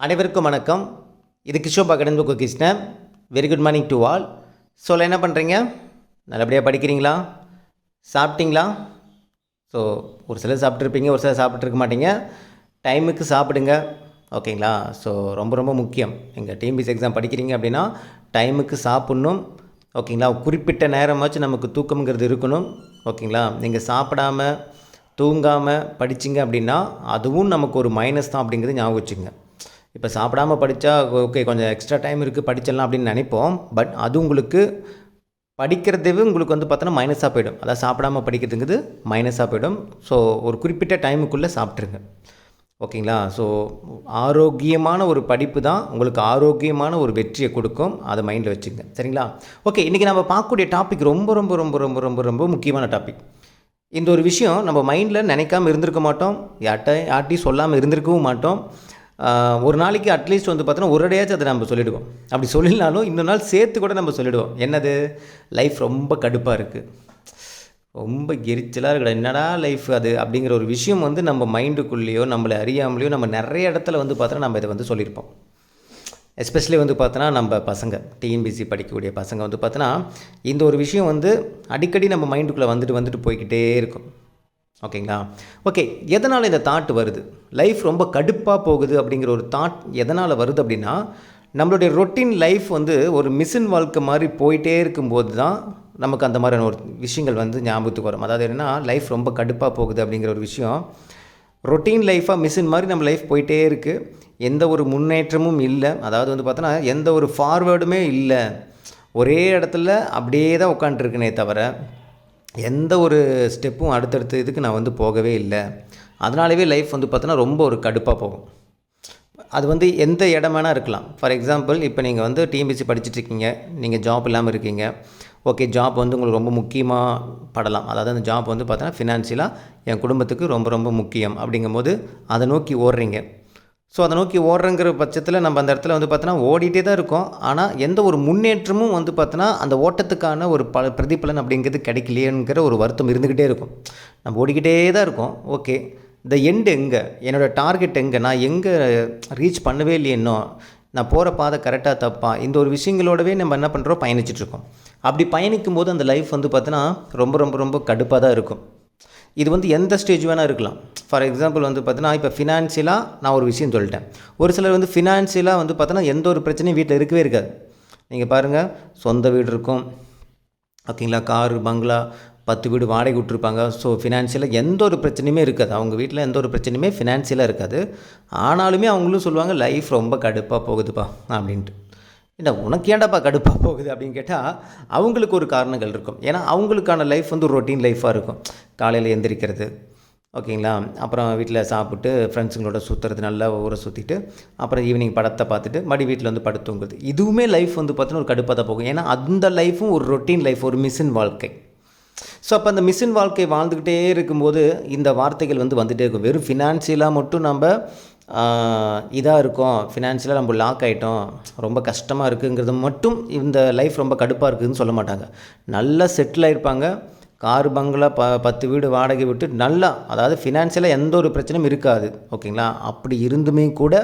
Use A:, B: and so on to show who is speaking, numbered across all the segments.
A: அனைவருக்கும் வணக்கம். இது கிஷோப் academy Krishnan. Very good morning to all. So என்ன பண்ணுறீங்க? நல்லபடியாக படிக்கிறீங்களா? சாப்பிட்டீங்களா? ஸோ ஒரு சிலர் சாப்பிட்ருப்பீங்க, ஒரு சிலர் சாப்பிட்ருக்க மாட்டீங்க. டைமுக்கு சாப்பிடுங்க, ஓகேங்களா? ஸோ ரொம்ப ரொம்ப முக்கியம். எங்கள் டிஎன்பிஎஸ்சி எக்ஸாம் படிக்கிறீங்க அப்படின்னா டைமுக்கு சாப்பிட்ணும், ஓகேங்களா? குறிப்பிட்ட நேரமாச்சும் நமக்கு தூக்கம்ங்கிறது இருக்கணும், ஓகேங்களா? நீங்கள் சாப்பிடாமல் தூங்காமல் படிச்சிங்க அப்படின்னா அதுவும் நமக்கு ஒரு மைனஸ் தான் அப்படிங்கிறது ஞாபகம் வச்சுங்க. இப்போ சாப்பிடாமல் படித்தா ஓகே, கொஞ்சம் எக்ஸ்ட்ரா டைம் இருக்குது படிச்சிடலாம் அப்படின்னு நினைப்போம். பட் அது உங்களுக்கு படிக்கிறதவே உங்களுக்கு பார்த்தோன்னா மைனஸாக போயிடும். அதாவது சாப்பிடாமல் படிக்கிறதுங்கிறது மைனஸாக போயிடும். ஸோ ஒரு குறிப்பிட்ட டைமுக்குள்ளே சாப்பிட்ருங்க, ஓகேங்களா? ஸோ ஆரோக்கியமான ஒரு படிப்பு தான் உங்களுக்கு ஆரோக்கியமான ஒரு வெற்றியை கொடுக்கும். அதை மைண்டில் வச்சுங்க, சரிங்களா? ஓகே, இன்றைக்கி நம்ம பார்க்கக்கூடிய டாபிக் ரொம்ப ரொம்ப ரொம்ப ரொம்ப ரொம்ப ரொம்ப முக்கியமான டாபிக். இந்த ஒரு விஷயம் நம்ம மைண்டில் நினைக்காமல் இருந்திருக்க மாட்டோம், யார்ட்டையும் சொல்லாமல் இருந்திருக்கவும் மாட்டோம். ஒரு நாளைக்கு அட்லீஸ்ட் பார்த்தோன்னா ஒரு இடையாச்சும் அதை நம்ம சொல்லிவிடுவோம். அப்படி சொல்லினாலும் இன்னொரு நாள் சேர்த்து கூட நம்ம சொல்லிவிடுவோம். என்னது? லைஃப் ரொம்ப கடுப்பாக இருக்குது, ரொம்ப எரிச்சலாக இருக்குடா, என்னடா லைஃப் அது அப்படிங்கிற ஒரு விஷயம் நம்ம மைண்டுக்குள்ளேயோ நம்மளை அறியாமலேயோ நம்ம நிறைய இடத்துல பார்த்தோன்னா நம்ம இதை சொல்லியிருப்போம். எஸ்பெஷலி பார்த்தோன்னா நம்ம பசங்க, டிஎன்பிஎஸ்சி படிக்கக்கூடிய பசங்க பார்த்தோன்னா இந்த ஒரு விஷயம் அடிக்கடி நம்ம மைண்டுக்குள்ளே வந்துட்டு போய்கிட்டே இருக்கும், ஓகேங்களா? ஓகே, எதனால் இந்த தாட் வருது? லைஃப் ரொம்ப கடுப்பாக போகுது அப்படிங்கிற ஒரு தாட் எதனால் வருது அப்படின்னா, நம்மளுடைய ரொட்டீன் லைஃப் ஒரு மிஷின் வாழ்க்கை மாதிரி போயிட்டே இருக்கும்போது தான் நமக்கு அந்த மாதிரியான ஒரு விஷயங்கள் ஞாபகத்துக்கு வரும். அதாவது என்னென்னா, லைஃப் ரொம்ப கடுப்பாக போகுது அப்படிங்கிற ஒரு விஷயம் ரொட்டீன் லைஃபாக மிஷின் மாதிரி நம்ம லைஃப் போயிட்டே இருக்குது, எந்த ஒரு முன்னேற்றமும் இல்லை. அதாவது பார்த்தோன்னா எந்த ஒரு ஃபார்வேர்டுமே இல்லை, ஒரே இடத்துல அப்படியே தான் உட்காண்ட்ருக்குனே தவிர எந்த ஒரு ஸ்டெப்பும் அடுத்தடுத்த இதுக்கு நான் போகவே இல்லை. அதனாலவே லைஃப் பார்த்தோன்னா ரொம்ப ஒரு கடுப்பாக போகும். அது எந்த இடம் வேணால் இருக்கலாம். ஃபார் எக்ஸாம்பிள், இப்போ நீங்கள் டிஎன்பிஎஸ்சி படிச்சுட்ருக்கீங்க, நீங்கள் ஜாப் இல்லாமல் இருக்கீங்க. ஓகே, ஜாப் உங்களுக்கு ரொம்ப முக்கியமாக படலாம். அதாவது அந்த ஜாப் பார்த்தோன்னா ஃபினான்ஷியலாக என் குடும்பத்துக்கு ரொம்ப ரொம்ப முக்கியம் அப்படிங்கும்போது அதை நோக்கி ஓடுறீங்க. ஸோ அதை நோக்கி ஓடுறங்கிற பட்சத்தில் நம்ம அந்த இடத்துல பார்த்தோன்னா ஓடிட்டே தான் இருக்கோம். ஆனால் எந்த ஒரு முன்னேற்றமும் பார்த்தோன்னா அந்த ஓட்டத்துக்கான ஒரு பிரதிபலன் அப்படிங்கிறது கிடைக்கலையேங்கிற ஒரு வருத்தம் இருந்துக்கிட்டே இருக்கும். நம்ம ஓடிக்கிட்டே தான் இருக்கோம். ஓகே, இந்த எண்டு எங்கே, என்னோடய டார்கெட் எங்கே, நான் எங்கே ரீச் பண்ணவே இல்லையே, இன்னும் நான் போகிற பாதை கரெக்டாக தப்பா, இந்த ஒரு விஷயங்களோடவே நம்ம என்ன பண்ணுறோம், பயணிச்சிட்ருக்கோம். அப்படி பயணிக்கும் போது அந்த லைஃப் பார்த்தோன்னா ரொம்ப ரொம்ப ரொம்ப கடுப்பாக தான் இருக்கும். இது எந்த ஸ்டேஜ் வேணால் இருக்கலாம். ஃபார் எக்ஸாம்பிள் பார்த்தீங்கன்னா, இப்போ ஃபினான்ஷியலாக நான் ஒரு விஷயம் சொல்லிட்டேன். ஒரு சிலர் ஃபினான்ஷியலாக பார்த்தோன்னா எந்த ஒரு பிரச்சனையும் வீட்டில் இருக்கவே இருக்காது. நீங்கள் பாருங்கள், சொந்த வீடு இருக்கும், ஓகேங்களா, காரு பங்களா 10 வீடு வாடகை விட்டுருப்பாங்க. ஸோ ஃபினான்ஷியலாக எந்த ஒரு பிரச்சனையுமே இருக்காது. அவங்க வீட்டில் எந்த ஒரு பிரச்சனையுமே ஃபினான்ஷியலாக இருக்காது. ஆனாலுமே அவங்களும் சொல்லுவாங்க, லைஃப் ரொம்ப கடுப்பாக போகுதுப்பா அப்படின்ட்டு. இல்லை, உனக்கு ஏண்டாப்பா கடுப்பாக போகுது அப்படின்னு கேட்டால் அவங்களுக்கு ஒரு காரணங்கள் இருக்கும். ஏன்னா அவங்களுக்கான லைஃப் ரொட்டீன் லைஃபாக இருக்கும். காலையில் எந்திரிக்கிறது, ஓகேங்களா, அப்புறம் வீட்டில் சாப்பிட்டு ஃப்ரெண்ட்ஸுங்களோட சுற்றுறது, நல்லா ஊரை சுற்றிட்டு அப்புறம் ஈவினிங் படத்தை பார்த்துட்டு மறுபடி வீட்டில் படுத்து தூங்குறது. இதுவுமே லைஃப் பார்த்தோன்னா ஒரு கடுப்பாக தான் போகும். ஏன்னா அந்த லைஃப்பும் ஒரு ரொட்டீன் லைஃப், ஒரு மிஷின் வாழ்க்கை. ஸோ அப்போ அந்த மிஷின் வாழ்க்கை வாழ்ந்துக்கிட்டே இருக்கும்போது இந்த வார்த்தைகள் வந்துகிட்டே இருக்கும். வெறும் ஃபினான்ஷியலாக மட்டும் நம்ம இதாக இருக்கோம், ஃபினான்ஷியலாக நம்ம லாக் ஆகிட்டோம், ரொம்ப கஷ்டமாக இருக்குங்கிறது மட்டும் இந்த லைஃப் ரொம்ப கடுப்பாக இருக்குதுன்னு சொல்ல மாட்டாங்க. நல்லா செட்டில் ஆகிருப்பாங்க, காரு பங்களா 10 வீடு வாடகை விட்டு நல்லா, அதாவது ஃபினான்ஷியலாக எந்த ஒரு பிரச்சனையும் இருக்காது, ஓகேங்களா. அப்படி இருந்துமே கூட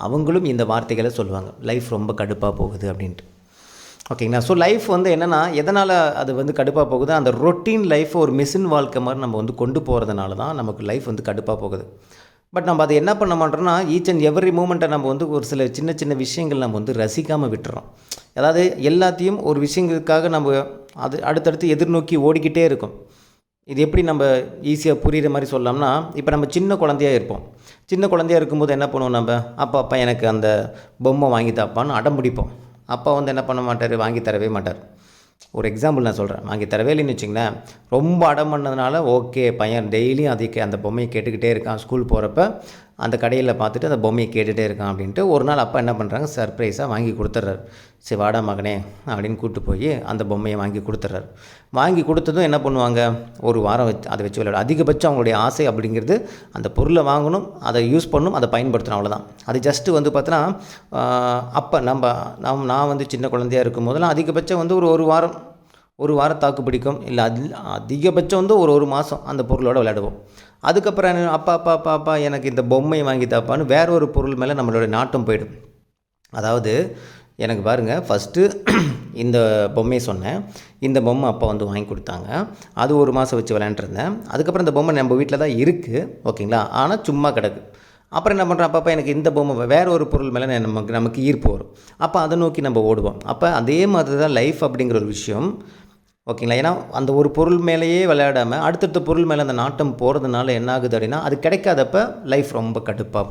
A: அவங்களும் இந்த வார்த்தைகளை சொல்லுவாங்க, லைஃப் ரொம்ப கடுப்பாக போகுது அப்படின்ட்டு, ஓகேங்களா. ஸோ லைஃப் என்னென்னா எதனால் அது கடுப்பாக போகுது, அந்த ரொட்டீன் லைஃப்பை ஒரு மிஷின் வாழ்க்கை மாதிரி நம்ம கொண்டு போகிறதுனால தான் நமக்கு லைஃப் கடுப்பாக போகுது. பட் நம்ம அதை என்ன பண்ண மாட்டோம்னா, ஈச் அண்ட் எவ்ரி மூமெண்ட்டை நம்ம ஒரு சில சின்ன சின்ன விஷயங்கள் நம்ம ரசிக்காமல் விட்டுறோம். அதாவது எல்லாத்தையும் ஒரு விஷயங்களுக்காக நம்ம அது அடுத்தடுத்து எதிர்நோக்கி ஓடிக்கிட்டே இருக்கும். இது எப்படி நம்ம ஈஸியாக புரிகிற மாதிரி சொல்லலாம்னா, இப்போ நம்ம சின்ன குழந்தையாக இருப்போம். சின்ன குழந்தையாக இருக்கும்போது என்ன பண்ணுவோம், நம்ம அப்பா எனக்கு அந்த பொம்மை வாங்கி தாப்பான்னு அடம் பிடிப்போம். அப்பா என்ன பண்ண மாட்டார், வாங்கி தரவே மாட்டார். ஒரு எக்ஸாம்பிள் நான் சொல்கிறேன், வாங்கி தரவே இல்லைன்னு வச்சிங்களேன். ரொம்ப அடம் பண்ணதுனால ஓகே, பையன் டெய்லியும் அந்த பொம்மையை கேட்டுக்கிட்டே இருக்கான். ஸ்கூல் போகிறப்ப அந்த கடையில் பார்த்துட்டு அந்த பொம்மையை கேட்டுகிட்டே இருக்கான் அப்படின்ட்டு ஒரு நாள் அப்பா என்ன பண்ணுறாங்க, சர்ப்ரைஸாக வாங்கி கொடுத்துட்றாரு. சரி வாடா மகனே அப்படின்னு கூப்பிட்டு போய் அந்த பொம்மையை வாங்கி கொடுத்துட்றாரு. வாங்கி கொடுத்ததும் என்ன பண்ணுவாங்க, ஒரு வாரம் அதை வச்சு விளையாடும். அதிகபட்சம் அவங்களுடைய ஆசை அப்படிங்கிறது அந்த பொருளை வாங்கணும், அதை யூஸ் பண்ணணும், அதை பயன்படுத்தணும், அவ்வளோதான். அது ஜஸ்ட்டு பார்த்தோன்னா அப்போ நான் சின்ன குழந்தையாக இருக்கும் போதெல்லாம் அதிகபட்சம் ஒரு வாரம் ஒரு வாரம் தாக்கு பிடிக்கும், இல்லை அதிகபட்சம் வந்து ஒரு மாதம் அந்த பொருளோடு விளையாடுவோம். அதுக்கப்புறம் அப்பா அப்பா அப்பா அப்பா எனக்கு இந்த பொம்மை வாங்கி தாப்பான்னு வேற ஒரு பொருள் மேலே நம்மளோட நாட்டம் போயிடும். அதாவது எனக்கு பாருங்கள், ஃபஸ்ட்டு இந்த பொம்மையை சொன்னேன். இந்த பொம்மை அப்பா வந்து வாங்கி கொடுத்தாங்க. அது ஒரு மாதம் வச்சு விளையாண்டுருந்தேன். அதுக்கப்புறம் இந்த பொம்மை நம்ம வீட்டில் தான் இருக்குது, ஓகேங்களா, ஆனால் சும்மா கிடக்கு. அப்புறம் என்ன பண்ணுறோம், அப்பப்போ எனக்கு இந்த பொம்மை வேறு ஒரு பொருள் மேலே நமக்கு ஈர்ப்பு வரும். அப்போ அதை நோக்கி நம்ம ஓடுவோம். அப்போ அதே மாதிரி தான் லைஃப் அப்படிங்கிற ஒரு விஷயம், ஓகேங்களா. ஏன்னா அந்த ஒரு பொருள் மேலேயே விளையாடாமல் அடுத்தடுத்த பொருள் மேலே அந்த நாட்டம் போகிறதுனால என்ன ஆகுது அப்படின்னா, அது கிடைக்காதப்ப லைஃப் ரொம்ப கடுப்பாக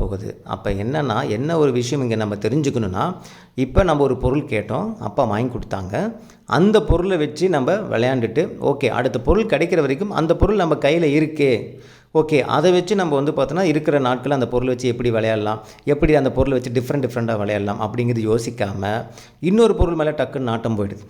A: போகுது. அப்போ என்னென்னா, என்ன ஒரு விஷயம் இங்கே நம்ம தெரிஞ்சுக்கணுன்னா, இப்போ நம்ம ஒரு பொருள் கேட்டோம், அப்பா வாங்கி கொடுத்தாங்க. அந்த பொருளை வச்சு நம்ம விளையாண்டுட்டு, ஓகே அடுத்த பொருள் கிடைக்கிற வரைக்கும் அந்த பொருள் நம்ம கையில் இருக்கே, ஓகே அதை வச்சு நம்ம வந்து பார்த்தோன்னா இருக்கிற நாட்கள் அந்த பொருளை வச்சு எப்படி விளையாடலாம், எப்படி அந்த பொருளை வச்சு டிஃப்ரெண்ட்டாக விளையாடலாம் அப்படிங்கிறது யோசிக்காமல் இன்னொரு பொருள் மேலே டக்குன்னு நாட்டம் போயிடுது.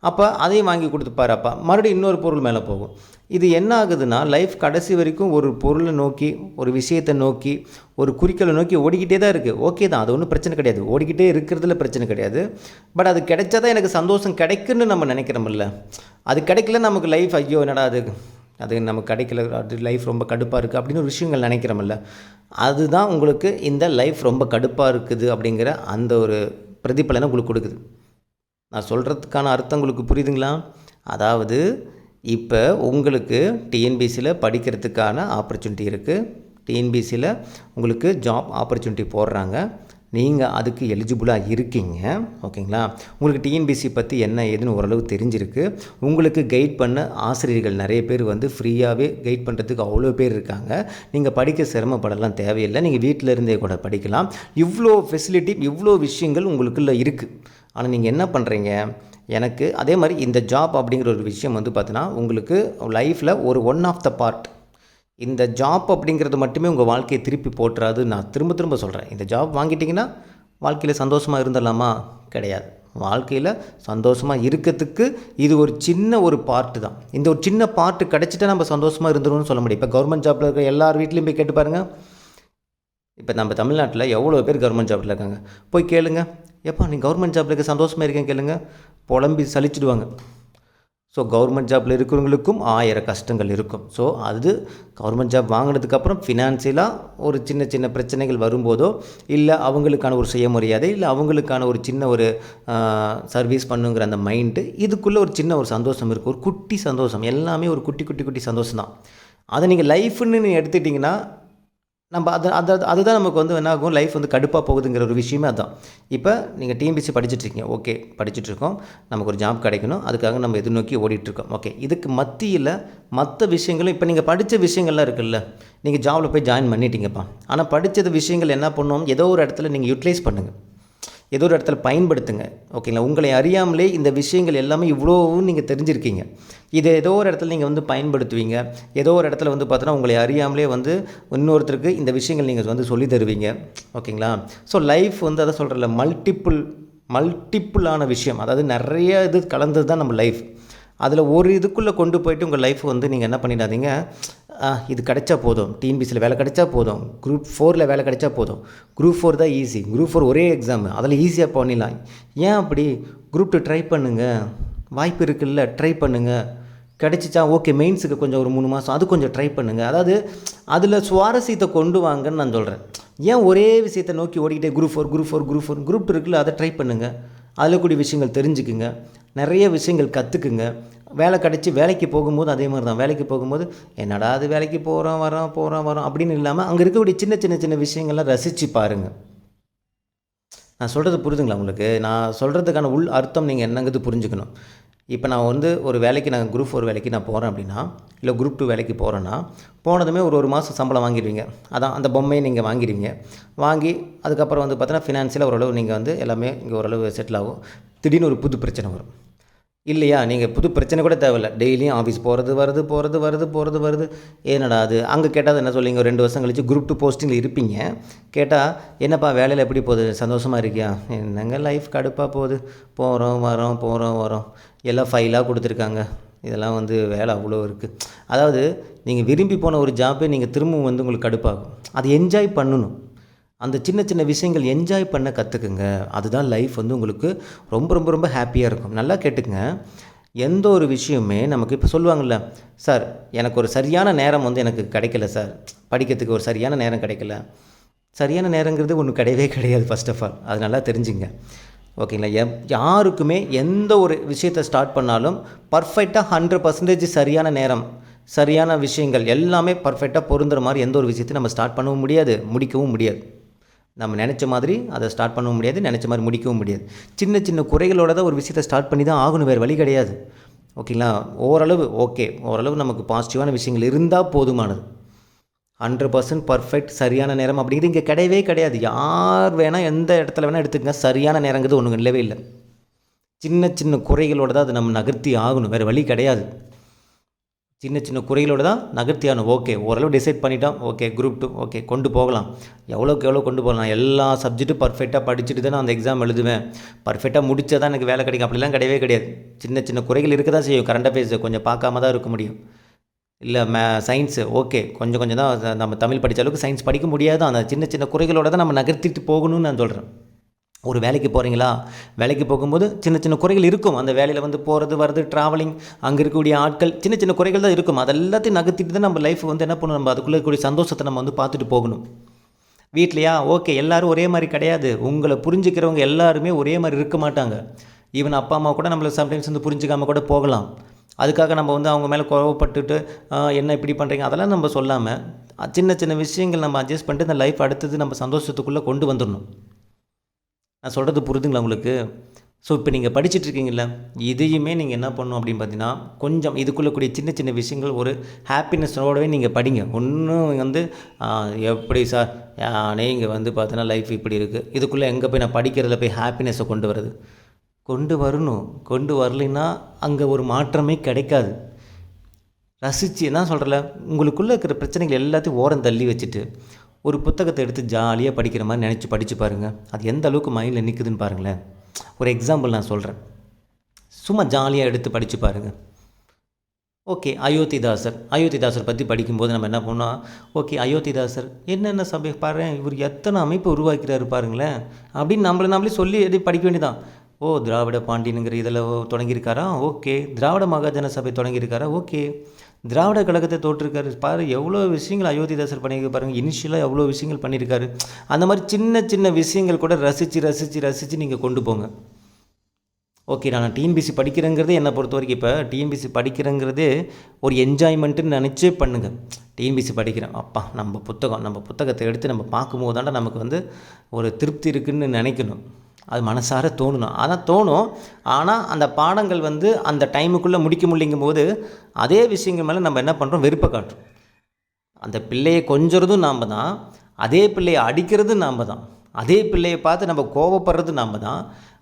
A: அப்போ அதையும் வாங்கி கொடுத்துப்பார் அப்பா, மறுபடியும் இன்னொரு பொருள் மேலே போகும். இது என்ன ஆகுதுன்னா, லைஃப் கடைசி வரைக்கும் ஒரு பொருளை நோக்கி, ஒரு விஷயத்தை நோக்கி, ஒரு குறிக்கோளை நோக்கி ஓடிக்கிட்டே தான் இருக்குது. ஓகே தான், அது ஒன்றும் பிரச்சனை கிடையாது, ஓடிக்கிட்டே இருக்கிறதுல பிரச்சனை கிடையாது. பட் அது கிடைச்சா தான் எனக்கு சந்தோஷம் கிடைக்குன்னு நம்ம நினைக்கிறோமில்ல. அது கிடைக்கல நமக்கு லைஃப் ஐயோ என்னடா அது நமக்கு கிடைக்கல, அது லைஃப் ரொம்ப கடுப்பாக இருக்குது அப்படின்னு ஒரு விஷயங்கள் நினைக்கிறோமில்ல. அதுதான் உங்களுக்கு இந்த லைஃப் ரொம்ப கடுப்பாக இருக்குது அப்படிங்கிற அந்த ஒரு பிரதிபலனை உங்களுக்கு கொடுக்குது. நான் சொல்கிறதுக்கான அர்த்தம் உங்களுக்கு புரியுதுங்களா? அதாவது இப்போ உங்களுக்கு டிஎன்பிசியில் படிக்கிறதுக்கான ஆப்பர்ச்சுனிட்டி இருக்குது. டிஎன்பிசியில் உங்களுக்கு ஜாப் ஆப்பர்ச்சுனிட்டி போடுறாங்க. நீங்கள் அதுக்கு எலிஜிபிளாக இருக்கீங்க, ஓகேங்களா. உங்களுக்கு டிஎன்பிசி பற்றி என்ன ஏதுன்னு ஓரளவு தெரிஞ்சிருக்கு. உங்களுக்கு கைட் பண்ண ஆசிரியர்கள் நிறைய பேர் வந்து ஃப்ரீயாகவே கைட் பண்ணுறதுக்கு அவ்வளோ பேர் இருக்காங்க. நீங்கள் படிக்க சிரமப்படலாம் தேவையில்லை, நீங்கள் வீட்டில் இருந்தே கூட படிக்கலாம். இவ்வளோ ஃபெசிலிட்டி, இவ்வளோ விஷயங்கள் உங்களுக்குள்ள இருக்குது. ஆனால் நீங்கள் என்ன பண்ணுறீங்க, எனக்கு அதே மாதிரி இந்த ஜாப் அப்படிங்கிற ஒரு விஷயம் வந்து பார்த்தீங்கன்னா உங்களுக்கு லைஃப்பில் ஒரு ஒன் ஆஃப் த பார்ட். இந்த ஜாப் அப்படிங்கிறது மட்டுமே உங்கள் வாழ்க்கையை திருப்பி போட்டுறாது. நான் திரும்ப சொல்கிறேன், இந்த ஜாப் வாங்கிட்டிங்கன்னா வாழ்க்கையில் சந்தோஷமாக இருந்துடலாமா? கிடையாது. வாழ்க்கையில் சந்தோஷமாக இருக்கிறதுக்கு இது ஒரு சின்ன ஒரு பார்ட்டு தான். இந்த ஒரு சின்ன பார்ட்டு கிடச்சிட்டா நம்ம சந்தோஷமாக இருந்துருவோம்னு சொல்ல முடியும். இப்போ கவர்மெண்ட் ஜாப்பில் இருக்கிற எல்லார் வீட்லேயும் போய் கேட்டு பாருங்கள். இப்போ நம்ம தமிழ்நாட்டில் எவ்வளோ பேர் கவர்மெண்ட் ஜாப்பில் இருக்காங்க, போய் கேளுங்க, எப்பா நீ கவர்மெண்ட் ஜாப்பில் இருக்க சந்தோஷமாக இருக்கேன் கேளுங்க, புலம்பி சலிச்சிடுவாங்க. ஸோ கவர்மெண்ட் ஜாப்பில் இருக்கிறவங்களுக்கும் 1000 கஷ்டங்கள் இருக்கும். ஸோ அது கவர்மெண்ட் ஜாப் வாங்கினதுக்கப்புறம் ஃபினான்சியலாக ஒரு சின்ன பிரச்சனைகள் வரும்போதோ, இல்லை அவங்களுக்கான ஒரு சுயமரியாதை, இல்லை அவங்களுக்கான ஒரு சின்ன ஒரு சர்வீஸ் பண்ணுங்கிற அந்த மைண்டு, இதுக்குள்ளே ஒரு சின்ன ஒரு சந்தோஷம் இருக்குது, ஒரு குட்டி சந்தோஷம். எல்லாமே ஒரு குட்டி சந்தோஷம் தான். அதை நீங்கள் லைஃப்னு எடுத்துட்டிங்கன்னா நம்ம அதுதான் நமக்கு வந்து என்ன ஆகும், லைஃப் வந்து கடுப்பாக போகுதுங்கிற ஒரு விஷயமே அதுதான். இப்போ நீங்கள் டிஎன்பிசி படிச்சுட்ருக்கீங்க, ஓகே படிச்சுட்ருக்கோம், நமக்கு ஒரு ஜாப் கிடைக்கணும், அதுக்காக நம்ம எதிர்நோக்கி ஓடிட்டுருக்கோம். ஓகே, இதுக்கு மத்தியில் மற்ற விஷயங்களும், இப்போ நீங்கள் படித்த விஷயங்கள்லாம் இருக்குல்ல, நீங்கள் ஜாபில் போய் ஜாயின் பண்ணிட்டீங்கப்பா, ஆனால் படித்தது விஷயங்கள் என்ன பண்ணணும், ஏதோ ஒரு இடத்துல நீங்கள் யூட்டிலைஸ் பண்ணுங்கள், ஏதோ ஒரு இடத்துல பயன்படுத்துங்க, ஓகேங்களா. உங்களை அறியாமலே இந்த விஷயங்கள் எல்லாமே இவ்வளோவும் நீங்கள் தெரிஞ்சிருக்கீங்க. இதை ஏதோ ஒரு இடத்துல நீங்கள் வந்து பயன்படுத்துவீங்க. ஏதோ ஒரு இடத்துல வந்து பார்த்தோன்னா உங்களை அறியாமலே வந்து இன்னொருத்தருக்கு இந்த விஷயங்கள் நீங்கள் வந்து சொல்லி தருவீங்க, ஓகேங்களா. ஸோ லைஃப் வந்து அதை சொல்கிறல மல்டிப்புளான விஷயம், அதாவது நிறைய இது கலந்தது தான் நம்ம லைஃப். அதில் ஒரு இதுக்குள்ளே கொண்டு போய்ட்டு உங்கள் லைஃப் வந்து நீங்கள் என்ன பண்ணிடாதீங்க, இது கிடைச்சா போதும், டிஎன்பிசியில் வேலை கிடைச்சா போதும், குரூப் 4ல் வேலை கிடைச்சா போதும், குரூப் 4 தான் ஈஸி, குரூப் 4 ஒரே எக்ஸாமு, அதில் ஈஸியாக பண்ணிடலாம். ஏன் அப்படி? குரூப் 2 ட்ரை பண்ணுங்கள், வாய்ப்பு இருக்குல்ல, ட்ரை பண்ணுங்கள், கிடச்சிச்சா ஓகே, மெயின்ஸுக்கு கொஞ்சம் ஒரு 3 மாதம் அது கொஞ்சம் ட்ரை பண்ணுங்கள். அதாவது அதில் சுவாரஸ்யத்தை கொண்டு வாங்கன்னு நான் சொல்கிறேன். ஏன் ஒரே விஷயத்தை நோக்கி ஓடிக்கிட்டே குரூப் 4 குரூப் 2 இருக்குல்ல, அதை ட்ரை பண்ணுங்கள், அதில் கூடிய விஷயங்கள் தெரிஞ்சுக்குங்க, நிறைய விஷயங்கள் கற்றுக்குங்க. வேலை கிடச்சி வேலைக்கு போகும்போது அதே மாதிரி தான், வேலைக்கு போகும்போது என்னடா அது வேலைக்கு போகிறோம் வரோம் அப்படின்னு இல்லாமல் அங்கே இருக்கக்கூடிய சின்ன விஷயங்கள்லாம் ரசித்து பாருங்கள். நான் சொல்கிறது புரியுதுங்களா உங்களுக்கு? நான் சொல்கிறதுக்கான உள் அர்த்தம் நீங்கள் என்னங்கிறது புரிஞ்சுக்கணும். இப்போ நான் வந்து ஒரு வேலைக்கு, நான் குரூப் 4 வேலைக்கு நான் போகிறேன் அப்படின்னா, இல்லை குரூப் 2 வேலைக்கு போகிறேன்னா, போனதுமே ஒரு மாதம் சம்பளம் வாங்கிடுவீங்க. அதான் அந்த பொம்மையை நீங்கள் வாங்கிடுவீங்க. வாங்கி அதுக்கப்புறம் வந்து பார்த்தீங்கன்னா ஃபினான்ஷியலாக ஓரளவு நீங்கள் வந்து எல்லாமே இங்கே ஓரளவு செட்டில் ஆகும். திடீர்னு ஒரு புது பிரச்சனை வரும் இல்லையா? நீங்கள் புது பிரச்சனை கூட தேவையில்ல, டெய்லியும் ஆஃபீஸ் வருது. ஏன்னடா அது? அங்கே கேட்டால் என்ன சொல்லிங்க, 2 வருஷம் கழிச்சு குரூப் 2 போஸ்டிங்கில் இருப்பீங்க. கேட்டால் என்னப்பா வேலையில் எப்படி போகுது, சந்தோஷமாக இருக்கியா? என்னங்க லைஃப் கடுப்பாக போகுது, போகிறோம் வரோம், எல்லாம் ஃபைலாக கொடுத்துருக்காங்க, இதெல்லாம் வந்து வேலை அவ்வளோ இருக்குது. அதாவது நீங்கள் விரும்பி போன ஒரு ஜாப்பே நீங்கள் திரும்பவும் வந்து உங்களுக்கு கடுப்பாகும். அது என்ஜாய் பண்ணணும். அந்த சின்ன சின்ன விஷயங்கள் என்ஜாய் பண்ண கற்றுக்குங்க. அதுதான் லைஃப் வந்து உங்களுக்கு ரொம்ப ரொம்ப ரொம்ப ஹாப்பியாக இருக்கும். நல்லா கேட்டுக்குங்க. எந்த ஒரு விஷயமுமே நமக்கு இப்போ சொல்லுவாங்கள்ல, சார் எனக்கு ஒரு சரியான நேரம் வந்து எனக்கு கிடைக்கல சார். படிக்கிறதுக்கு ஒரு சரியான நேரம் கிடைக்கல. சரியான நேரங்கிறது ஒன்று கிடையவே கிடையாது ஃபர்ஸ்ட் ஆஃப் ஆல். அது நல்லா தெரிஞ்சுங்க. ஓகேங்களா? யாருக்குமே எந்த ஒரு விஷயத்தை ஸ்டார்ட் பண்ணாலும் பர்ஃபெக்டாக 100% சரியான நேரம், சரியான விஷயங்கள் எல்லாமே பர்ஃபெக்டாக பொருந்துற மாதிரி எந்த ஒரு விஷயத்தையும் நம்ம ஸ்டார்ட் பண்ணவும் முடியாது, முடிக்கவும் முடியாது. நம்ம நினச்ச மாதிரி அதை ஸ்டார்ட் பண்ணவும் முடியாது, நினச்ச மாதிரி முடிக்கவும் முடியாது. சின்ன சின்ன குறைகளோட தான் ஒரு விஷயத்தை ஸ்டார்ட் பண்ணி தான் ஆகணும், வேறு வழி கிடையாது. ஓகேங்களா? ஓரளவு நமக்கு பாசிட்டிவான விஷயங்கள் இருந்தால் போதுமானது. 100% பர்ஃபெக்ட் சரியான நேரம் அப்படிங்கிறது இங்கே கிடையவே கிடையாது. யார் வேணால் எந்த இடத்துல வேணால் எடுத்துக்கங்க, சரியான நேரங்கிறது ஒன்று இல்லவே இல்லை. சின்ன சின்ன குறைகளோடு தான் அதை நம்ம நகர்த்தி ஆகணும், வேறு வழி கிடையாது. சின்ன சின்ன குறைகளோடு தான் நகர்த்தி ஆகணும். ஓகே, ஓரளவு டிசைட் பண்ணிட்டோம், ஓகே குரூப் 2 ஓகே கொண்டு போகலாம். எவ்வளோக்கு எவ்வளோ கொண்டு போகலாம். எல்லா சப்ஜெக்ட்டும் பர்ஃபெக்டாக படிச்சுட்டு தான் நான் அந்த எக்ஸாம் எழுதுவேன், பர்ஃபெக்டாக முடித்தா தான் எனக்கு வேலை கிடைக்கும், அப்படிலாம் கிடையவே கிடையாது. சின்ன சின்ன குறைகள் இருக்க தான் செய்யும். கரண்ட் அஃபேர்ஸ் கொஞ்சம் பார்க்காம தான் இருக்க முடியும். இல்லை சயின்ஸு ஓகே, கொஞ்சம் கொஞ்சம் தான் நம்ம தமிழ் படித்த அளவுக்கு சயின்ஸ் படிக்க முடியாது. அந்த சின்ன சின்ன குறைகளோடு தான் நம்ம நகர்த்திட்டு போகணும்னு நான் சொல்கிறேன். ஒரு வேலைக்கு போகிறீங்களா, வேலைக்கு போகும்போது சின்ன சின்ன குறைகள் இருக்கும். அந்த வேலையில் வந்து போகிறது வர்றது, ட்ராவலிங், அங்கே இருக்கக்கூடிய ஆட்கள், சின்ன சின்ன குறைகள் தான் இருக்கும். அதெல்லாத்தையும் நகர்த்திட்டு தான் நம்ம லைஃப் வந்து என்ன பண்ணணும், நம்ம அதுக்குள்ளே இருக்கக்கூடிய சந்தோஷத்தை நம்ம வந்து பார்த்துட்டு போகணும். வீட்லையா ஓகே, எல்லோரும் ஒரே மாதிரி கிடையாது. உங்களை புரிஞ்சுக்கிறவங்க எல்லாருமே ஒரே மாதிரி இருக்க மாட்டாங்க. ஈவன் அப்பா அம்மா கூட நம்மளை சம்டைம்ஸ் வந்து புரிஞ்சிக்காமல் கூட போகலாம். அதுக்காக நம்ம வந்து அவங்க மேலே கோவப்பட்டுட்டு என்ன இப்படி பண்ணுறீங்க அதெல்லாம் நம்ம சொல்லாமல் சின்ன சின்ன விஷயங்கள் நம்ம அட்ஜஸ்ட் பண்ணிட்டு இந்த லைஃப் அடுத்தது நம்ம சந்தோஷத்துக்குள்ளே கொண்டு வந்துடணும். நான் சொல்கிறது புரிதுங்களா உங்களுக்கு? ஸோ இப்போ நீங்கள் படிச்சுட்ருக்கீங்கள, இதையுமே நீங்கள் என்ன பண்ணணும் அப்படின்னு பார்த்தீங்கன்னா, கொஞ்சம் இதுக்குள்ளே கூடிய சின்ன சின்ன விஷயங்கள் ஒரு ஹாப்பினஸோடவே நீங்கள் படிங்க. ஒன்றும் வந்து எப்படி சார் நீங்கள் வந்து பார்த்தீங்கன்னா லைஃப் இப்படி இருக்குது, இதுக்குள்ளே எங்கே போய் நான் படிக்கிறதுல போய் ஹாப்பினஸை கொண்டு வர்றது? கொண்டு வரணும். கொண்டு வரலைன்னா அங்கே ஒரு மாற்றமே கிடைக்காது. ரசித்து தான் சொல்கிறல, உங்களுக்குள்ளே இருக்கிற பிரச்சனைகள் எல்லாத்தையும் ஓரம் தள்ளி வச்சுட்டு ஒரு புத்தகத்தை எடுத்து ஜாலியாக படிக்கிற மாதிரி நினச்சி படித்து பாருங்கள். அது எந்த அளவுக்கு மைண்டில் நிற்குதுன்னு பாருங்களேன். ஒரு எக்ஸாம்பிள் நான் சொல்கிறேன். சும்மா ஜாலியாக எடுத்து படித்து பாருங்கள். ஓகே, அயோத்திதாசர் பற்றி படிக்கும்போது நம்ம என்ன பண்ணோம், ஓகே அயோத்திதாசர் என்னென்ன சபை பாரு, இவர் எத்தனை அமைப்பு உருவாக்கிறாரு பாருங்களேன் அப்படின்னு நம்மளே சொல்லி எது படிக்க வேண்டியதான். ஓ, திராவிட பாண்டியனுங்கிற இதில் தொடங்கியிருக்காரா, ஓகே. திராவிட மகாஜன சபை தொடங்கியிருக்காரா, ஓகே. திராவிட கழகத்தை தோற்றிருக்காரு பாரு, எவ்வளோ விஷயங்கள் அயோத்திதாசர் பண்ணியிருக்க பாருங்கள். இனிஷியலாக எவ்வளோ விஷயங்கள் பண்ணியிருக்காரு. அந்த மாதிரி சின்ன சின்ன விஷயங்கள் கூட ரசித்து நீங்கள் கொண்டு போங்க. ஓகே, நான் டிஎன்பிசி படிக்கிறேங்கிறதே என்னை பொறுத்த வரைக்கும், இப்போ டிஎன்பிசி படிக்கிறேங்கிறதே ஒரு என்ஜாய்மெண்ட்டுன்னு நினச்சே பண்ணுங்கள். டிஎன்பிசி படிக்கிறேன், அப்பா நம்ம புத்தகத்தை எடுத்து நம்ம பார்க்கும்போது தாண்டா நமக்கு வந்து ஒரு திருப்தி இருக்குதுன்னு நினைக்கணும். அது மனசார தோணணும். ஆனால் தோணும். ஆனால் அந்த பாடங்கள் வந்து அந்த டைமுக்குள்ளே முடிக்க முடியுங்கும் போது அதே விஷயங்கள் மேலே நம்ம என்ன பண்ணுறோம், வெறுப்பை காட்டுறோம். அந்த பிள்ளையை கொஞ்சறதும் நாம் தான், அதே பிள்ளையை அடிக்கிறதும் நாம் தான், அதே பிள்ளையை பார்த்து நம்ம கோவப்படுறது நாம் தான்,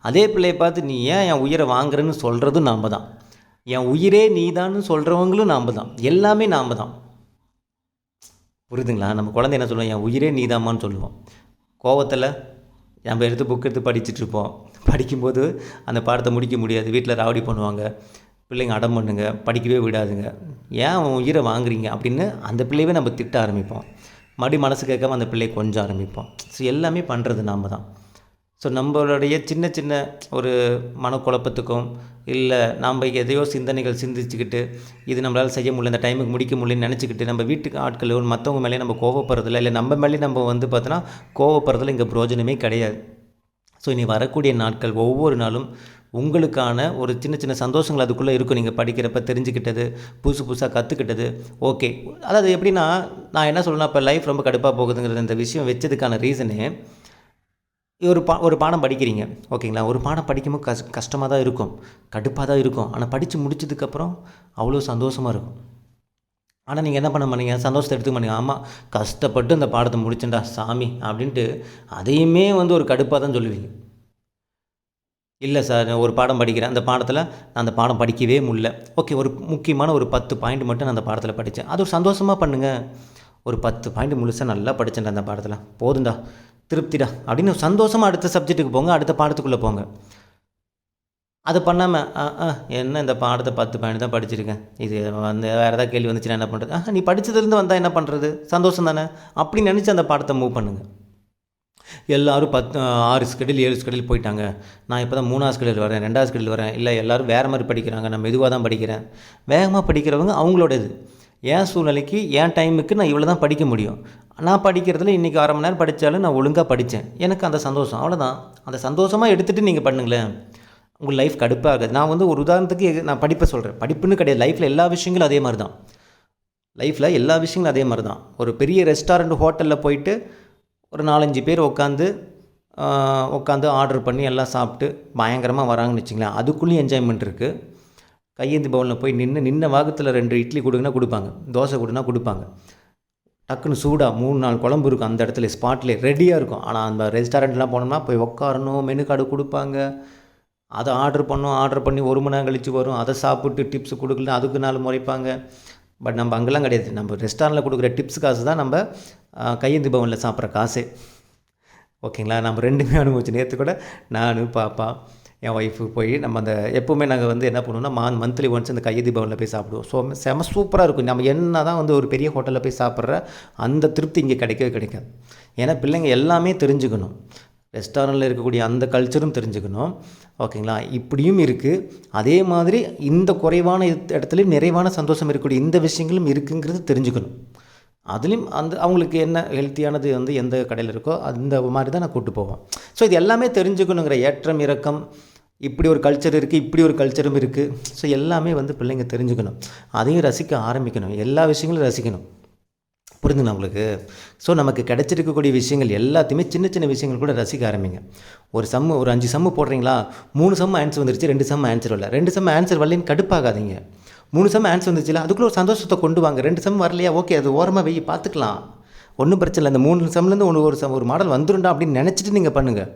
A: அதே பிள்ளையை பார்த்து நீ ஏன் என் உயிரை வாங்குறன்னு சொல்கிறதும் நாம் தான், என் உயிரே நீதான்னு சொல்கிறவங்களும் நாம் தான், எல்லாமே நாம் தான். புரியுதுங்களா? நம்ம குழந்தை என்ன சொல்லுவோம், என் உயிரே நீதாம்மான்னு சொல்லுவோம். கோவத்தில் நம்ம எடுத்து புக் எடுத்து படிச்சுட்ருப்போம். படிக்கும்போது அந்த பாடத்தை முடிக்க முடியாது, வீட்டில் ராவடி பண்ணுவாங்க, பிள்ளைங்க அடம் பண்ணுங்க, படிக்கவே விடாதுங்க. ஏன் அவன் உயிரை வாங்குறீங்க அப்படின்னு அந்த பிள்ளையவே நம்ம திட்ட ஆரம்பிப்போம். மறுபடியும் மனசு கேட்காம அந்த பிள்ளையை கொஞ்சம் ஆரம்பிப்போம். ஸோ எல்லாமே பண்ணுறது நாம் தான். ஸோ நம்மளுடைய சின்ன சின்ன ஒரு மனக்குழப்பத்துக்கும் இல்லை நாம் எதையோ சிந்தனைகள் சிந்திச்சுக்கிட்டு இது நம்மளால் செய்ய முடியல, இந்த டைமுக்கு முடிக்க முடியலன்னு நினச்சிக்கிட்டு நம்ம வீட்டுக்கு ஆட்கள் மற்றவங்க மேலே நம்ம கோவப்படுறதில்ல, இல்லை நம்ம மேலே நம்ம வந்து பார்த்தோன்னா கோவப்படுறதில்ல, இங்கே பிரயோஜனமே கிடையாது. ஸோ இனி வரக்கூடிய நாட்கள் ஒவ்வொரு நாளும் உங்களுக்கான ஒரு சின்ன சின்ன சந்தோஷங்கள் அதுக்குள்ளே இருக்கும். நீங்கள் படிக்கிறப்ப தெரிஞ்சுக்கிட்டது, புதுசாக கற்றுக்கிட்டது. ஓகே, அதாவது எப்படின்னா நான் என்ன சொல்லணும்னா, இப்போ லைஃப் ரொம்ப கடுப்பாக போகுதுங்கிறது இந்த விஷயம் வச்சதுக்கான ரீசனே, ஒரு பாடம் படிக்கிறீங்க ஓகேங்களா, ஒரு பாடம் படிக்கும்போது கஷ்டமாக தான் இருக்கும், கடுப்பாக தான் இருக்கும். ஆனால் படித்து முடிச்சதுக்கப்புறம் அவ்வளோ சந்தோஷமாக இருக்கும். ஆனால் நீங்கள் என்ன பண்ண மாட்டீங்க, சந்தோஷத்தை எடுத்துக்க மாட்டீங்க. ஆமாம், கஷ்டப்பட்டு அந்த பாடத்தை முடிச்சேன்டா சாமி அப்படின்ட்டு அதையுமே வந்து ஒரு கடுப்பாக தான் சொல்லுவீங்க. இல்லை சார், ஒரு பாடம் படிக்கிறேன், அந்த பாடத்தில் நான் அந்த பாடம் படிக்கவே முடியல. ஓகே, ஒரு முக்கியமான ஒரு 10 பாயிண்ட் மட்டும் நான் அந்த பாடத்தில் படித்தேன், அது ஒரு சந்தோஷமாக பண்ணுங்கள். ஒரு 10 பாயிண்ட் முழுசாக நல்லா படித்தேன்டா அந்த பாடத்தில், போதுண்டா திருப்திடா அப்படின்னு சந்தோஷமாக அடுத்த சப்ஜெக்ட்டுக்கு போங்க, அடுத்த பாடத்துக்குள்ளே போங்க. அது பண்ணாமல் என்ன இந்த பாடத்தை 10 பாயிண்ட் தான் படிச்சிருக்கேன், இது வந்து வேறு ஏதாவது கேள்வி வந்துச்சுன்னா என்ன பண்ணுறது, நீ படித்ததுலேருந்து வந்தால் என்ன பண்ணுறது, சந்தோஷம் தானே அப்படின்னு நினச்சி அந்த பாடத்தை மூவ் பண்ணுங்கள். எல்லோரும் 6 ஸ்கெடியூல் 7 ஸ்கெடியூல் போயிட்டாங்க, நான் இப்போ தான் 3ஆவது ஸ்கெடியூல் வரேன், 2ஆவது ஸ்கெடியூல் வரேன், இல்லை எல்லோரும் வேறு மாதிரி படிக்கிறாங்க, நான் மெதுவாக தான் படிக்கிறேன். வேகமாக படிக்கிறவங்க அவங்களோட இது. என் சூழ்நிலைக்கு என் டைமுக்கு நான் இவ்வளோ தான் படிக்க முடியும். நான் படிக்கிறதுல இன்றைக்கி 1/2 மணி நேரம் படித்தாலும் நான் ஒழுங்காக படித்தேன், எனக்கு அந்த சந்தோஷம், அவ்வளோதான். அந்த சந்தோஷமாக எடுத்துகிட்டு நீங்கள் பண்ணுங்களேன், உங்கள் லைஃப் கடுப்பாக ஆகாது. நான் வந்து ஒரு உதாரணத்துக்கு நான் படிப்பை சொல்கிறேன், படிப்புன்னு கிடையாது, லைஃப்பில் எல்லா விஷயங்களும் அதே மாதிரி தான். லைஃப்பில் எல்லா விஷயங்களும் அதே மாதிரி தான். ஒரு பெரிய ரெஸ்டாரண்ட் ஹோட்டலில் போயிட்டு ஒரு 4-5 பேர் உட்காந்து ஆர்டர் பண்ணி எல்லாம் சாப்பிட்டு பயங்கரமாக வராங்கன்னு வச்சிங்களேன், அதுக்குள்ளேயும் என்ஜாய்மெண்ட் இருக்குது. கையேந்தி பவனில் போய் நின்ன வாகத்தில் 2 இட்லி கொடுங்கன்னா கொடுப்பாங்க, தோசை கொடுன்னா கொடுப்பாங்க, டக்குன்னு சூடாக 3-4 குழம்பு இருக்கும் அந்த இடத்துல ஸ்பாட்லேயே ரெடியாக இருக்கும். ஆனால் அந்த ரெஸ்டாரண்ட்லாம் போனோம்னா போய் உட்காரணும், மெனு கார்டு கொடுப்பாங்க, அதை ஆர்டர் பண்ணி 1 மணி நேரம் கழித்து வரும், அதை சாப்பிட்டு டிப்ஸ் கொடுக்கல அதுக்கு 4 முறைப்பாங்க. பட் நம்ம அங்கெல்லாம் கிடையாது, நம்ம ரெஸ்டாரண்ட்டில் கொடுக்குற டிப்ஸ் காசு தான் நம்ம கையேந்தி பவனில் சாப்பிட்ற காசே. ஓகேங்களா, நம்ம 2மே அனுபவிச்சு. நேற்று கூட நான் பாப்பா என் ஒய்ஃபு போய் நம்ம அந்த எப்போவுமே நாங்கள் வந்து என்ன பண்ணுவோம்னா மந்த்லி ஒன்ஸ் அந்த கையேந்தி பவனில் போய் சாப்பிடுவோம். ஸோ செம சூப்பராக இருக்கும். நம்ம என்ன தான் வந்து ஒரு பெரிய ஹோட்டலில் போய் சாப்பிட்ற அந்த திருப்தி இங்கே கிடைக்கவே கிடைக்காது. ஏன்னா பிள்ளைங்க எல்லாமே தெரிஞ்சுக்கணும், ரெஸ்டாரண்ட்டில் இருக்கக்கூடிய அந்த கல்ச்சரும் தெரிஞ்சுக்கணும். ஓகேங்களா, இப்படியும் இருக்குது. அதே மாதிரி இந்த குறைவான இடத்துலையும் நிறைவான சந்தோஷம் இருக்கக்கூடிய இந்த விஷயங்களும் இருக்குங்கிறது தெரிஞ்சுக்கணும். அதுலேயும் அவங்களுக்கு என்ன ஹெல்த்தியானது வந்து எந்த கடையில் இருக்கோ அந்த மாதிரி தான் நான் கூப்பிட்டு போவேன். ஸோ இது எல்லாமே தெரிஞ்சுக்கணுங்கிற ஏற்றம் இறக்கம், இப்படி ஒரு கல்ச்சர் இருக்குது, இப்படி ஒரு கல்ச்சரும் இருக்குது. ஸோ எல்லாமே வந்து பிள்ளைங்க தெரிஞ்சுக்கணும், அதையும் ரசிக்க ஆரம்பிக்கணும், எல்லா விஷயங்களும் ரசிக்கணும். புரிஞ்சுங்களா உங்களுக்கு? ஸோ நமக்கு கிடச்சிருக்கக்கூடிய விஷயங்கள் எல்லாத்தையுமே சின்ன சின்ன விஷயங்கள் கூட ரசிக்க ஆரம்பிங்க. ஒரு 5 சம்மு போடுறீங்களா, 3 சம்மு ஆன்சர் வந்துருச்சு, 2 சம்மு ஆன்சர் வரல, 2 சம்மு ஆன்சர் வரலன்னு கடுப்பாகாதீங்க. 3 சம்மு ஆன்சர் வந்துச்சுல, அதுக்குள்ளே ஒரு சந்தோஷத்தை கொண்டு வாங்க. 2 சம்மு வரலையா, ஓகே அது ஓரமாக வெய் பார்த்துக்கலாம், ஒன்றும் பிரச்சனை இல்லை. அந்த 3 சம்லேருந்து ஒரு மாடல் வந்துருண்டா அப்படின்னு நினச்சிட்டு நீங்கள் பண்ணுங்கள்.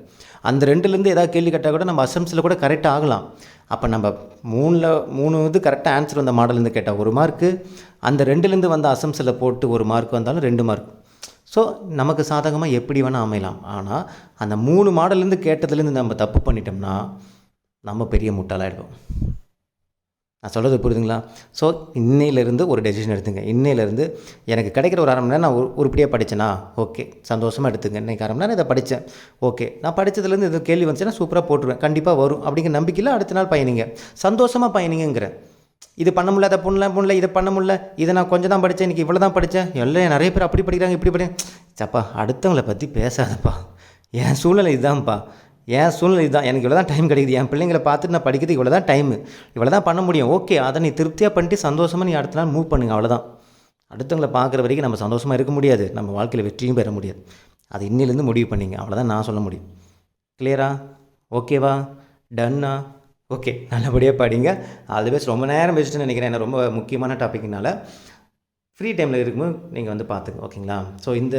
A: அந்த 2லேருந்து ஏதாவது கேள்வி கேட்டால் கூட நம்ம அசம்ஸில் கூட கரெக்டாக ஆகலாம். அப்போ நம்ம 3 இது கரெக்டாக ஆன்சர் வந்த மாடல்லேருந்து கேட்டால் 1 மார்க்கு, அந்த 2லேருந்து வந்த அசம்ஸில் போட்டு 1 மார்க் வந்தாலும் 2 மார்க். ஸோ நமக்கு சாதகமாக எப்படி வேணால் அமையலாம். ஆனால் அந்த 3 மாடல்லேருந்து கேட்டதுலேருந்து நம்ம தப்பு பண்ணிட்டோம்னா நம்ம பெரிய முட்டாளாகிடுவோம். நான் சொல்கிறது புரியுதுங்களா? ஸோ இன்னையிலேருந்து ஒரு டெசிஷன் எடுத்துங்க. இன்னையிலேருந்து எனக்கு கிடைக்கிற ஒரு 1/2 மணி நேரம் நான் உருப்படியாக படித்தேனா, ஓகே சந்தோஷமாக எடுத்துங்க. இன்றைக்கி 1/2 மணி நேரம் இதை படித்தேன், ஓகே நான் படித்ததுலேருந்து இது கேள்வி வந்துச்சுன்னா சூப்பராக போட்டுருவேன், கண்டிப்பாக வரும் அப்படிங்கிற நம்பிக்கையில் அடுத்த நாள் பயணிங்க, சந்தோஷமாக பயணிங்கிறேன். இது பண்ண முடியல, அதை பண்ணல, இதை பண்ண முடியல, இதை நான் கொஞ்சம் தான் படித்தேன், இன்றைக்கி இவ்வளோ தான் படித்தேன், எல்லாம் நிறைய பேர் அப்படி படிக்கிறாங்க இப்படி படிக்கிறேன். சப்பா அடுத்தவங்களை பற்றி பேசாதப்பா, என் சூழ்நிலை இதுதான்ப்பா, என் சூழ்நிலை தான், எனக்கு இவ்வளோ தான் டைம் கிடைக்குது, என் பிள்ளைங்களை பார்த்துட்டு நான் படிக்கிறது இவ்வளோ தான் டைமு, இவ்வளோ தான் பண்ண முடியும், ஓகே அதை நீ திருப்தியாக பண்ணிட்டு சந்தோஷமாக நீ அடுத்த நாள் மூவ் பண்ணுங்க, அவ்வளோதான். அடுத்தவங்களை பார்க்குற வரைக்கும் நம்ம சந்தோஷமாக இருக்க முடியாது, நம்ம வாழ்க்கையில் வெற்றியும் பெற முடியாது. அது இன்னிலேருந்து முடிவு பண்ணிங்க, அவ்வளோதான் நான் சொல்ல முடியும். கிளியரா? ஓகேவா? டன்னா? ஓகே, நல்லபடியாக படிங்க. ஆல்வேஸ் ரொம்ப நேரம் பேசிட்டுன்னு நினைக்கிறேன், ஏன்னா ரொம்ப முக்கியமான டாப்பிக்னால. ஃப்ரீ டைமில் இருக்கும்போது நீங்கள் வந்து பார்த்துங்க, ஓகேங்களா? ஸோ இந்த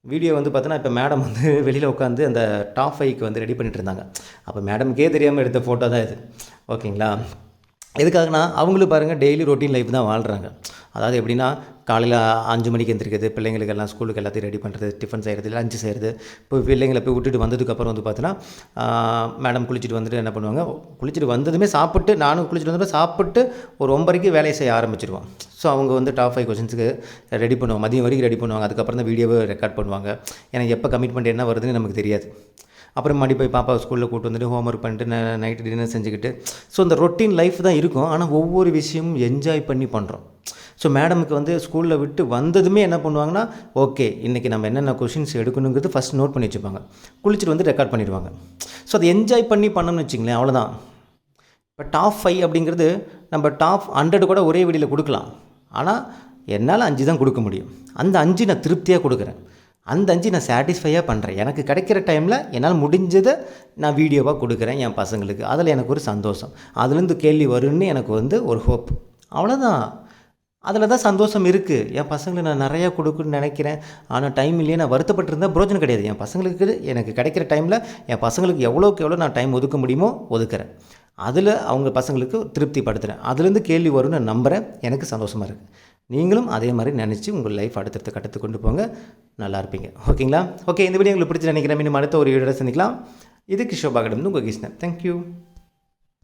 A: வீடியோ வந்து பார்த்தோன்னா இப்போ மேடம் வந்து வெளியில் உட்காந்து அந்த டாப் 5க்கு வந்து ரெடி பண்ணிகிட்டு இருந்தாங்க. அப்போ மேடம்க்கே தெரியாமல் எடுத்த ஃபோட்டோ தான் இது, ஓகேங்களா? எதுக்காகனா அவங்களும் பாருங்கள் டெய்லி ரொட்டீன் லைஃப் தான் வாழ்கிறாங்க. அதாவது எப்படின்னா காலையில் 5 மணிக்கு எந்திரிக்கிறது, பிள்ளைங்களுக்கு எல்லாம் ஸ்கூலுக்கு எல்லாத்தையும் ரெடி பண்ணுறது, டிஃபன் செய்கிறது, லஞ்சு செய்கிறது. இப்போ பிள்ளைங்களை போய் விட்டுட்டு வந்ததுக்கப்புறம் வந்து பார்த்தோன்னா மேடம் குளிச்சுட்டு வந்துட்டு என்ன பண்ணுவாங்க, குளிச்சுட்டு வந்ததுமே சாப்பிட்டு, நானும் குளிச்சுட்டு வந்ததுமே சாப்பிட்டு ஒரு 9:30 வேலையை செய்ய ஆரம்பிச்சிடுவோம். ஸோ அவங்க வந்து டாப் 5 கொஷின்ஸுக்கு ரெடி பண்ணுவாங்க, மதியம் வரைக்கும் ரெடி பண்ணுவாங்க. அதுக்கப்புறம் தான் வீடியோவை ரெக்கார்ட் பண்ணுவாங்க. எனக்கு எப்போ கமிட்மெண்ட் என்ன வருதுன்னு நமக்கு தெரியாது. அப்புறம் மறுபடி போய் பாப்பா ஸ்கூலில் கூப்பிட்டு வந்துட்டு ஹோம் ஒர்க் பண்ணிட்டு நைட்டு டின்னர் செஞ்சுக்கிட்டு, ஸோ இந்த ரொட்டீன் லைஃப் தான் இருக்கும். ஆனால் ஒவ்வொரு விஷயமும் என்ஜாய் பண்ணி பண்ணுறோம். ஸோ மேடமுக்கு வந்து ஸ்கூலில் விட்டு வந்ததுமே என்ன பண்ணுவாங்கன்னா, ஓகே இன்றைக்கி நம்ம என்னென்ன கொஷின்ஸ் எடுக்கணுங்கிறது ஃபஸ்ட் நோட் பண்ணி வச்சுப்பாங்க, குளிச்சுட்டு வந்து ரெக்கார்ட் பண்ணிடுவாங்க. ஸோ அதை என்ஜாய் பண்ணி பண்ணணும்னு வச்சுங்களேன், அவ்வளோதான். இப்போ டாப் 5 அப்படிங்கிறது நம்ம டாப் 100 கூட ஒரே வீடியோவில் கொடுக்கலாம். ஆனால் என்னால் 5 தான் கொடுக்க முடியும். அந்த 5 நான் திருப்தியாக கொடுக்குறேன், அந்த 5 நான் சாட்டிஸ்ஃபையாக பண்ணுறேன். எனக்கு கிடைக்கிற டைமில் என்னால் முடிஞ்சதை நான் வீடியோவாக கொடுக்குறேன் என் பசங்களுக்கு. அதில் எனக்கு ஒரு சந்தோஷம், அதுலேருந்து கேள்வி வரும்னு எனக்கு வந்து ஒரு ஹோப், அவ்வளோதான். அதில் தான் சந்தோஷம் இருக்குது. என் பசங்களுக்கு நான் நிறையா கொடுக்குன்னு நினைக்கிறேன், ஆனால் டைம் இல்லையே, நான் வருத்தப்பட்டிருந்தால் பிரோஜனம் கிடையாது. என் பசங்களுக்கு எனக்கு கிடைக்கிற டைமில் என் பசங்களுக்கு எவ்வளோக்கு எவ்வளோ நான் டைம் ஒதுக்க முடியுமோ ஒதுக்குறேன். அதில் அவங்க பசங்களுக்கு திருப்திப்படுத்துகிறேன். அதுலேருந்து கேள்வி வரும்னு நான் நம்புகிறேன், எனக்கு சந்தோஷமாக இருக்குது. நீங்களும் அதே மாதிரி நினச்சி உங்கள் லைஃப் அடுத்தடுத்த கட்டத்துக்கு கொண்டு போங்க, நல்லா இருப்பீங்க. ஓகேங்களா? ஓகே, இந்த வீடியோ உங்களுக்கு பிடிச்சி நினைக்கிறேன். மீண்டும் அடுத்த ஒரு வீடியோட சந்திக்கலாம். இது கிஷோபாகிடம் உங்கள் கிருஷ்ணன். தேங்க்யூ.